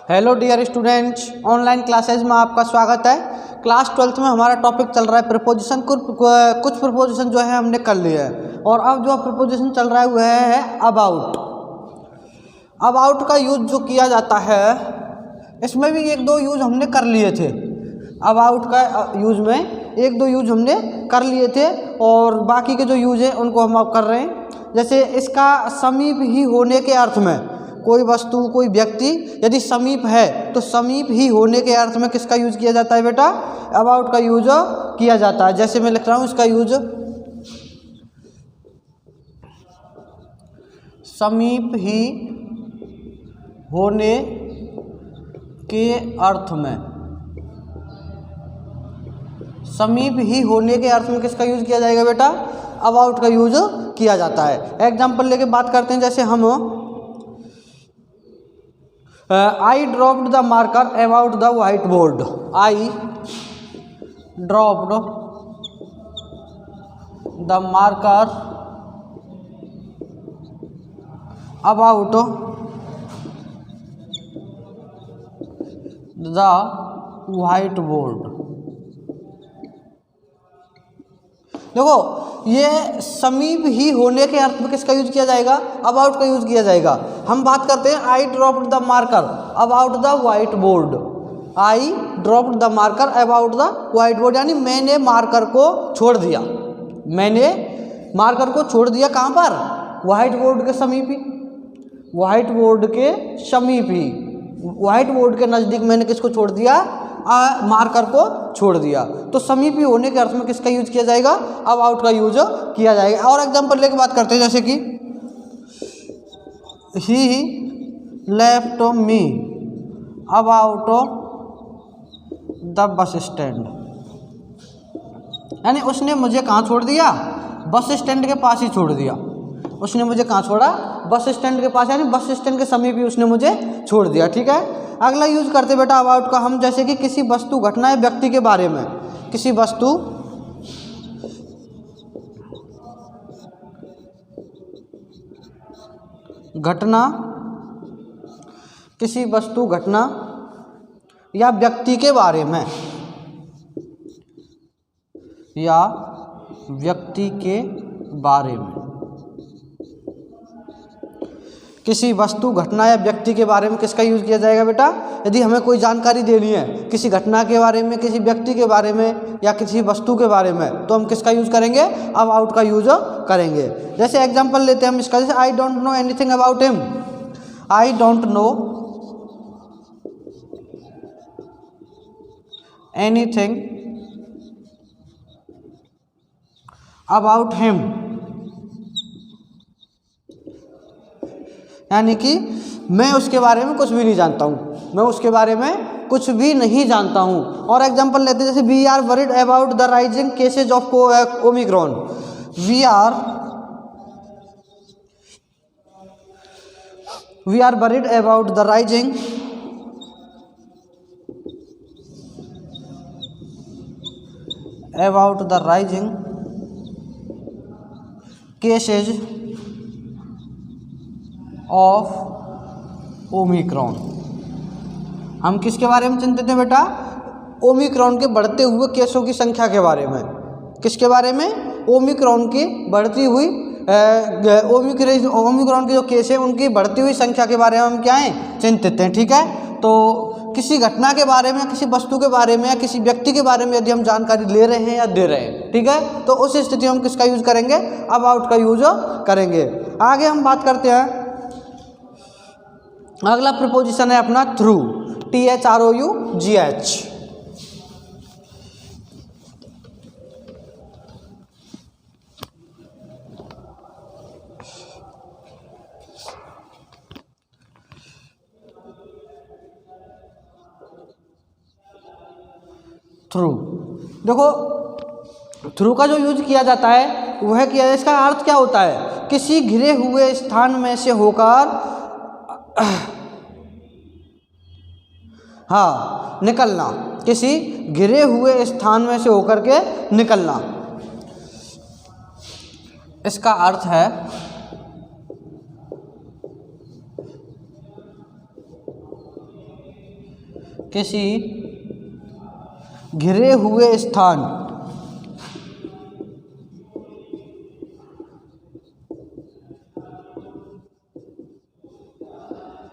Hello dear students, online classes में आपका स्वागत है। क्लास 12th में हमारा टॉपिक चल रहा है प्रीपोजिशन। कुछ प्रीपोजिशन जो है हमने कर लिए हैं और अब जो प्रीपोजिशन चल रहा है वह है अबाउट। अबाउट का यूज जो किया जाता है, इसमें भी एक दो यूज हमने कर लिए थे। अबाउट का यूज में एक दो यूज हमने कर लिए थे और बाकी के जो यूज है उनको हम अब कर रहे हैं। जैसे इसका समीप ही होने के अर्थ में, कोई वस्तु कोई व्यक्ति यदि समीप है तो समीप ही होने के अर्थ में किसका यूज किया जाता है बेटा? अबाउट का यूज किया जाता है। जैसे मैं लिख रहा हूँ इसका यूज, समीप ही होने के अर्थ में, समीप ही होने के अर्थ में किसका यूज किया जाएगा बेटा? अबाउट का यूज किया जाता है। एग्जाम्पल लेके बात करते हैं। जैसे हम I dropped the marker about the white board. I dropped the marker about the white board. देखो, ये समीप ही होने के अर्थ में किसका यूज किया जाएगा? अबाउट का यूज किया जाएगा। हम बात करते हैं I dropped the marker about the white board. I dropped the marker about the white board, यानी मैंने मार्कर को छोड़ दिया। मैंने मार्कर को छोड़ दिया कहाँ पर? व्हाइट बोर्ड के समीप ही, व्हाइट बोर्ड के समीप ही, व्हाइट बोर्ड के नज़दीक मैंने किसको छोड़ दिया? मार्कर को छोड़ दिया। तो समीपी होने के अर्थ में किसका यूज किया जाएगा? अबाउट का यूज किया जाएगा। और एग्जांपल लेके बात करते हैं। जैसे कि ही left me about the bus stand, यानी उसने मुझे कहाँ छोड़ दिया? बस स्टैंड के पास ही छोड़ दिया। उसने मुझे कहाँ छोड़ा? बस स्टैंड के पास, यानी बस स्टैंड के समीप ही उसने मुझे छोड़ दिया। ठीक है। अगला यूज करते बेटा अबाउट का हम, जैसे कि किसी वस्तु घटना या व्यक्ति के बारे में, किसी वस्तु घटना, किसी वस्तु घटना या व्यक्ति के बारे में, या व्यक्ति के बारे में, किसी वस्तु घटना या व्यक्ति के बारे में किसका यूज किया जाएगा बेटा? यदि हमें कोई जानकारी देनी है किसी घटना के बारे में, किसी व्यक्ति के बारे में या किसी वस्तु के बारे में, तो हम किसका यूज करेंगे? अबाउट का यूज करेंगे। जैसे एग्जांपल लेते हैं हम इसका। जैसे I don't know anything about him. I don't know anything about him, यानी कि मैं उसके बारे में कुछ भी नहीं जानता हूँ, मैं उसके बारे में कुछ भी नहीं जानता हूँ। और एग्जांपल लेते हैं। जैसे we are worried about the rising cases of Omicron. We are worried about the rising cases of Omicron. हम किसके बारे में चिंतित हैं बेटा? ओमिक्रॉन के बढ़ते हुए केसों की संख्या के बारे में। किसके बारे में? ओमिक्रॉन की बढ़ती हुई ओमिक्रॉन के जो केस है उनकी बढ़ती हुई संख्या के बारे में हम क्या हैं? चिंतित हैं। ठीक है। तो किसी घटना के बारे में, किसी वस्तु के बारे में या किसी व्यक्ति के बारे में यदि हम जानकारी ले रहे हैं या दे रहे हैं, ठीक है, तो उस स्थिति में हम किसका यूज करेंगे? अबाउट का यूज करेंगे। आगे हम बात करते हैं। अगला प्रीपोजिशन है अपना थ्रू। THROUGH। थ्रू, देखो थ्रू का जो यूज किया जाता है वह किया, इसका अर्थ क्या होता है? किसी घिरे हुए स्थान में से होकर हाँ निकलना, किसी घिरे हुए स्थान में से होकर के निकलना। इसका अर्थ है किसी घिरे हुए स्थान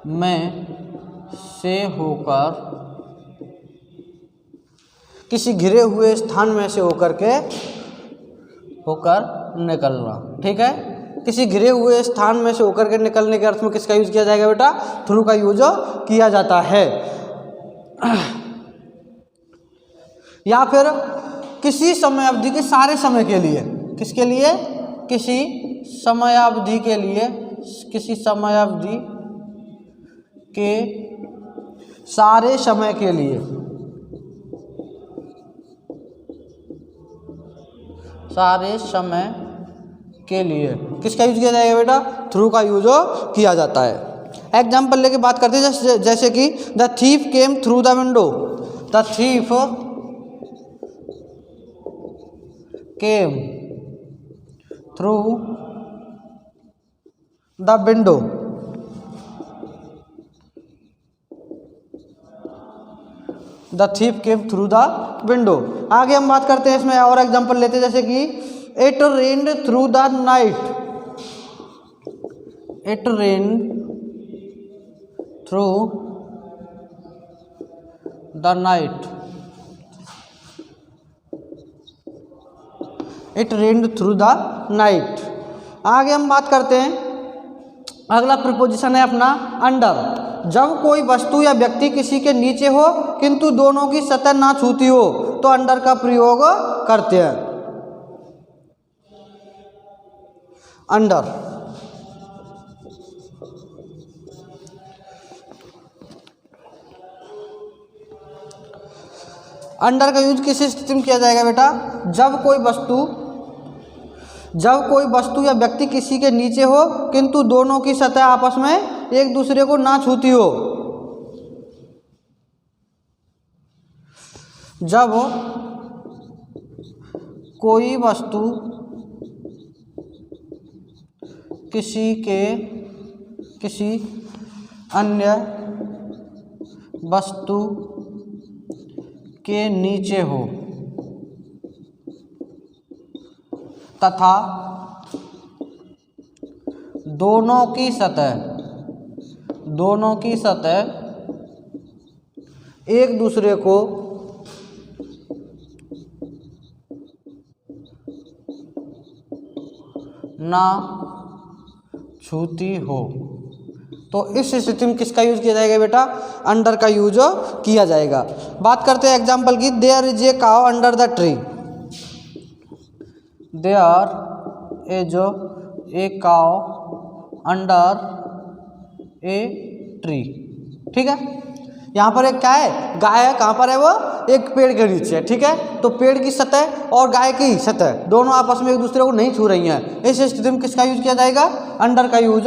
में से होकर, किसी घिरे हुए स्थान में से होकर निकलना। ठीक है, किसी घिरे हुए स्थान में से होकर के निकलने के अर्थ में किसका यूज किया जाएगा बेटा? थ्रू का यूज किया जाता है। या फिर किसी समय अवधि के सारे समय के लिए, किसके लिए? किसी समयावधि के लिए, किसी समयावधि के सारे समय के लिए, सारे समय के लिए किसका यूज किया जाएगा बेटा? थ्रू का यूज किया जाता है। एग्जाम्पल लेके बात करते हैं, जैसे कि the thief came through the window. The thief came through the window. The thief came through the window. आगे हम बात करते हैं, इसमें और एग्जांपल लेते हैं, जैसे कि it rained through the night. It rained through the night. It rained through the night. आगे हम बात करते हैं, अगला प्रीपोजिशन है अपना अंडर। जब कोई वस्तु या व्यक्ति किसी के नीचे हो किंतु दोनों की सतह ना छूती हो तो अंडर का प्रयोग करते हैं। अंडर। अंडर का यूज किस स्थिति में किया जाएगा बेटा? जब कोई वस्तु या व्यक्ति किसी के नीचे हो किंतु दोनों की सतह आपस में एक दूसरे को ना छूती हो। जब कोई वस्तु किसी अन्य वस्तु के नीचे हो तथा दोनों की सतह एक दूसरे को ना छूती हो, तो इस स्थिति में किसका यूज किया जाएगा बेटा? अंडर का यूज किया जाएगा। बात करते हैं एग्जाम्पल की, there is a cow under the tree. There is a cow under a tree. ठीक है, यहाँ पर एक क्या है? गाय है। कहाँ पर है वो? एक पेड़ के नीचे है। ठीक है, तो पेड़ की सतह और गाय की सतह दोनों आपस में एक दूसरे को नहीं छू रही हैं। इस स्थिति में किसका यूज किया जाएगा? अंडर का यूज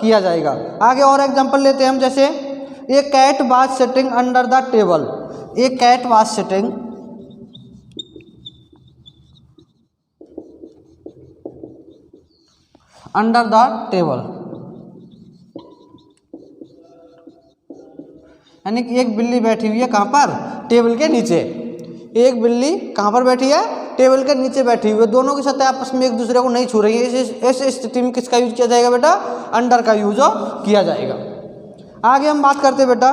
किया जाएगा। आगे और एग्जांपल लेते हैं हम, जैसे a cat was sitting under the table. A cat was sitting under the table, यानी कि एक बिल्ली बैठी हुई है कहाँ पर? टेबल के नीचे। एक बिल्ली कहाँ पर बैठी है? टेबल के नीचे बैठी हुई है। दोनों की सतह आपस में एक दूसरे को नहीं छू रही है। इस स्थिति में किसका यूज किया जाएगा बेटा? अंडर का यूज किया जाएगा। आगे हम बात करते हैं बेटा,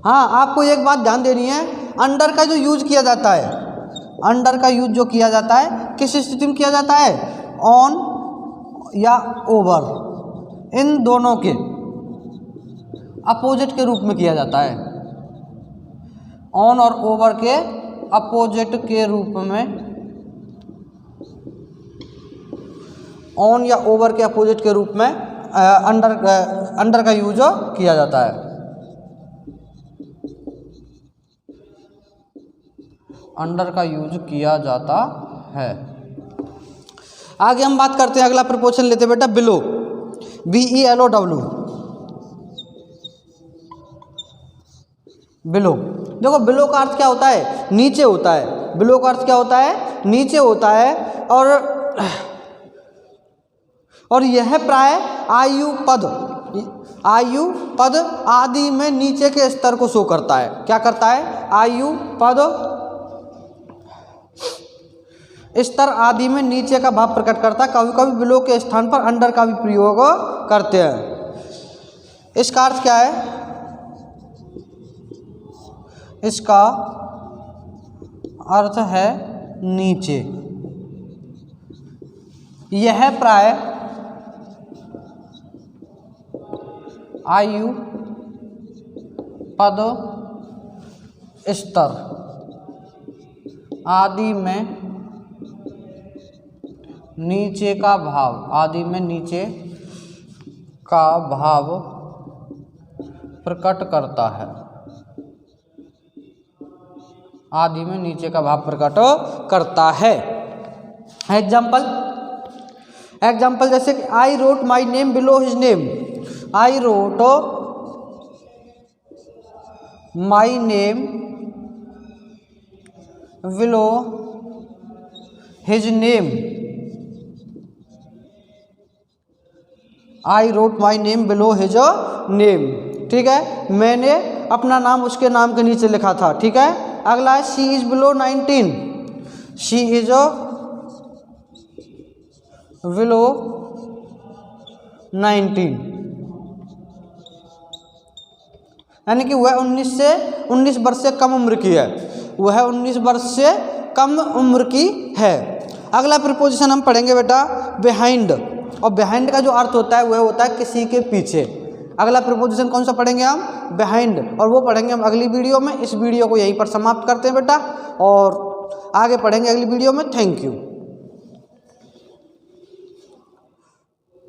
हाँ आपको एक बात ध्यान देनी है, अंडर का जो यूज किया जाता है, अंडर का यूज जो किया जाता है किस स्थिति में किया जाता है? ऑन या ओवर, इन दोनों के अपोजिट के रूप में किया जाता है। ऑन और ओवर के अपोजिट के रूप में, ऑन या ओवर के अपोजिट के रूप में अंडर का यूज किया जाता है। अंडर का यूज किया जाता है। आगे हम बात करते हैं, अगला प्रपोजन लेते हैं बेटा, बिलो। BELOW। बिलो। देखो बिलो का अर्थ क्या होता है? नीचे होता है। बिलो का अर्थ क्या होता है? नीचे होता है। और यह प्राय आयु पद, आयु पद आदि में नीचे के स्तर को शो करता है। क्या करता है? आयु पद स्तर आदि में नीचे का भाव प्रकट करता है। कभी कभी बिलो के स्थान पर अंडर का भी प्रयोग करते हैं। इसका अर्थ क्या है? इसका अर्थ है नीचे। यह प्राय आयु पद स्तर आदि में नीचे का भाव, आदि में नीचे का भाव प्रकट करता है। आदि में नीचे का भाव प्रकट करता है। एग्जाम्पल जैसे कि I wrote my name below his name. I wrote my name below his name. I wrote my name below his name. ठीक है, मैंने अपना नाम उसके नाम के नीचे लिखा था। ठीक है, अगला है she is below 19। She is below 19, यानी कि वह 19 वर्ष से कम उम्र की है। वह 19 वर्ष से कम उम्र की है। अगला प्रीपोजिशन हम पढ़ेंगे बेटा बिहाइंड। और बिहाइंड का जो अर्थ होता है वह होता है किसी के पीछे। अगला प्रीपोजिशन कौन सा पढ़ेंगे हम? बिहाइंड। और वो पढ़ेंगे हम अगली वीडियो में। इस वीडियो को यहीं पर समाप्त करते हैं बेटा, और आगे पढ़ेंगे अगली वीडियो में। Thank you.